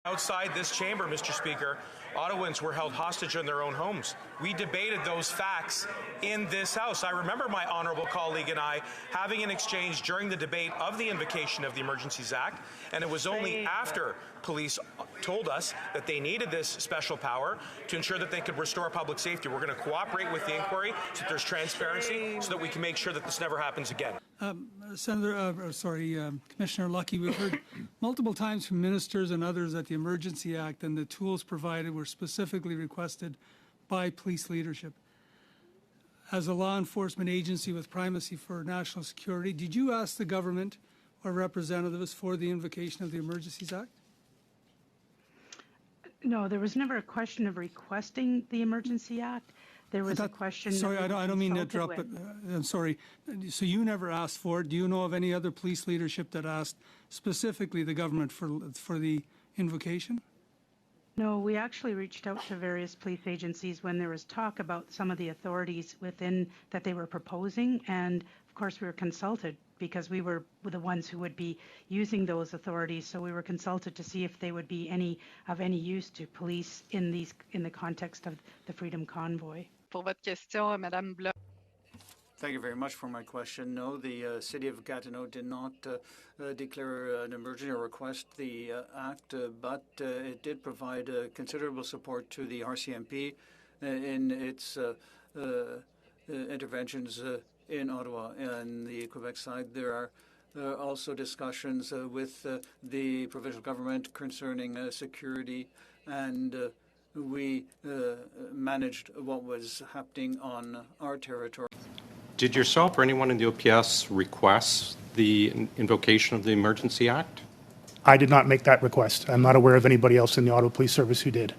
Outside this chamber, Mr. Speaker, Ottawans were held hostage in their own homes. We debated those facts in this House. I remember my honourable colleague and I having an exchange during the debate of the invocation of the Emergencies Act, and it was only after police told us that they needed this special power to ensure that they could restore public safety. We're going to cooperate with the inquiry so that there's transparency so that we can make sure that this never happens again. Commissioner Lucky, we've heard multiple times from ministers and others that the Emergency Act and the tools provided were specifically requested by police leadership. As a law enforcement agency with primacy for national security, did you ask the government or representatives for the invocation of the Emergencies Act? No, there was never a question of requesting the Emergency Act. There was a question. Sorry, I don't mean to interrupt, but I'm sorry. So you never asked for it. Do you know of any other police leadership that asked specifically the government for the invocation? No, we actually reached out to various police agencies when there was talk about some of the authorities within that they were proposing, and of course we were consulted because we were the ones who would be using those authorities. So we were consulted to see if they would be of any use to police in the context of the Freedom Convoy. Pour votre question, Madame Bloch. Thank you very much for my question. No, the city of Gatineau did not declare an emergency or request the act, but it did provide considerable support to the RCMP in its interventions in Ottawa. And the Quebec side, there are also discussions with the provincial government concerning security, and we managed what was happening on our territory. Did yourself or anyone in the OPS request the invocation of the Emergency Act? I did not make that request. I'm not aware of anybody else in the Ottawa Police Service who did.